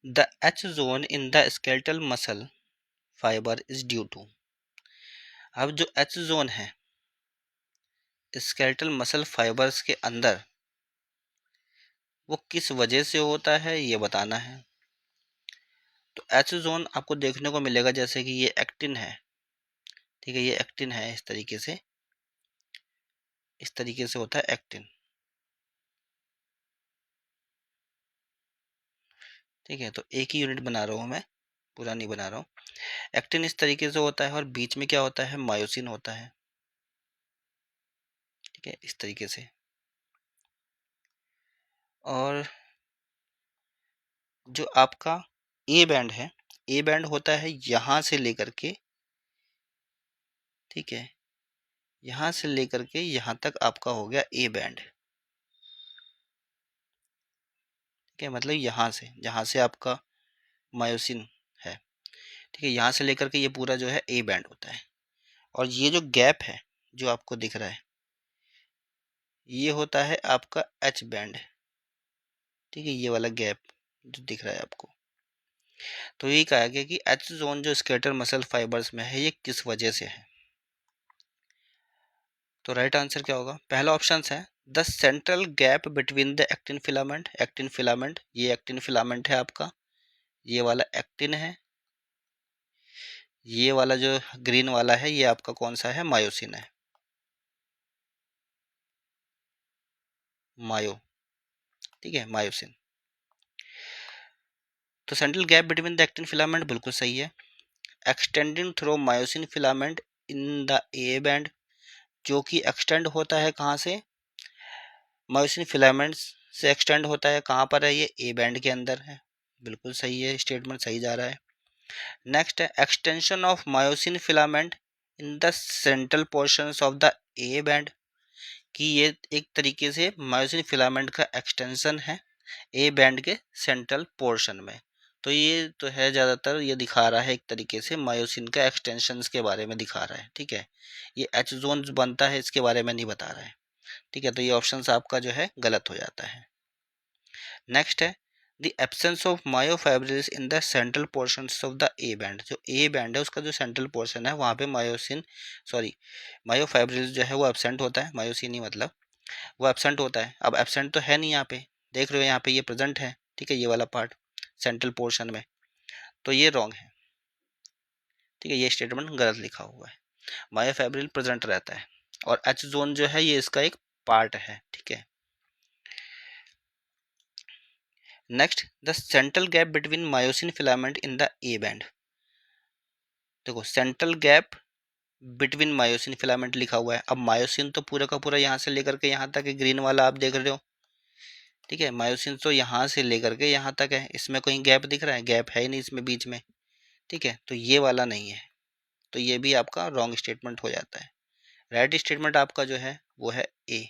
The H zone in the skeletal muscle fibre is due to. अब जो H zone है skeletal muscle fibres के अंदर वो किस वजह से होता है ये बताना है। तो एच जोन आपको देखने को मिलेगा जैसे कि ये एक्टिन है, ठीक है, ये एक्टिन है, इस तरीके से होता है एक्टिन, ठीक है। तो एक ही यूनिट बना रहा हूँ मैं, पूरा नहीं बना रहा हूँ। एक्टिन इस तरीके से होता है और बीच में क्या होता है, मायोसिन होता है, ठीक है, इस तरीके से। और जो आपका ए बैंड है, ए बैंड होता है यहाँ से लेकर के, ठीक है, यहाँ से लेकर के यहाँ तक आपका हो गया ए बैंड, ठीक है, मतलब यहाँ से, जहाँ से आपका मायोसिन है, ठीक है, यहाँ से लेकर के ये पूरा जो है ए बैंड होता है। और ये जो गैप है जो आपको दिख रहा है ये होता है आपका एच बैंड, ठीक है, ये वाला गैप जो दिख रहा है आपको। तो यही कहा गया कि एच जोन जो स्केलेटल मसल फाइबर्स में है ये किस वजह से है। तो राइट आंसर क्या होगा, पहला ऑप्शन है the central gap between the actin filament. Actin filament, ये एक्टिन फिलामेंट है आपका, ये वाला एक्टिन है, ये वाला जो ग्रीन वाला है ये आपका कौन सा है, मायोसिन है, मायो, ठीक है, मायोसिन। तो central gap between the actin filament बिल्कुल सही है। Extending through myosin filament in the A band, जो कि एक्सटेंड होता है कहाँ से, मायोसिन फिलामेंट्स से एक्सटेंड होता है, कहाँ पर है ये, ए बैंड के अंदर है, बिल्कुल सही है, स्टेटमेंट सही जा रहा है। नेक्स्ट है extension of myosin filament in the central portions of the A band, कि ये एक तरीके से मायोसिन फिलामेंट का एक्सटेंशन है ए बैंड के सेंट्रल पोर्शन में। तो ये तो है ज़्यादातर ये दिखा रहा है एक तरीके से मायोसिन का एक्सटेंशंस के बारे में दिखा रहा है, ठीक है। ये एच जोन बनता है इसके बारे में नहीं बता रहा है, ठीक है। तो ये ऑप्शन आपका जो है गलत हो जाता है। नेक्स्ट है the absence of myofibrils in the central portions of the A band, जो ए बैंड है उसका जो सेंट्रल पोर्शन है वहाँ पे मायोफाइब्रिल्स जो है वो एब्सेंट होता है, मायोसिन ही मतलब वो एब्सेंट होता है। अब एब्सेंट तो है नहीं, यहाँ पे देख रहे हो, यहाँ पे ये प्रेजेंट है, ठीक है, ये वाला पार्ट सेंट्रल पोर्शन में, तो ये रॉन्ग है, ठीक है, ये स्टेटमेंट गलत लिखा हुआ है। मायोफाइब्रिल प्रेजेंट रहता है और एच जोन जो है ये इसका एक पार्ट है, ठीक है। Next the central gap between myosin filament in the A band, देखो central gap between myosin filament लिखा हुआ है। अब मायोसिन तो पूरा का पूरा यहाँ से लेकर के यहाँ तक है, ग्रीन वाला आप देख रहे हो, ठीक है, मायोसिन तो यहाँ से लेकर के यहाँ तक है, इसमें कोई गैप दिख रहा है, गैप है ही नहीं इसमें बीच में, ठीक है, तो ये वाला नहीं है, तो ये भी आपका रॉन्ग स्टेटमेंट हो जाता है। राइट स्टेटमेंट आपका जो है वो है ए।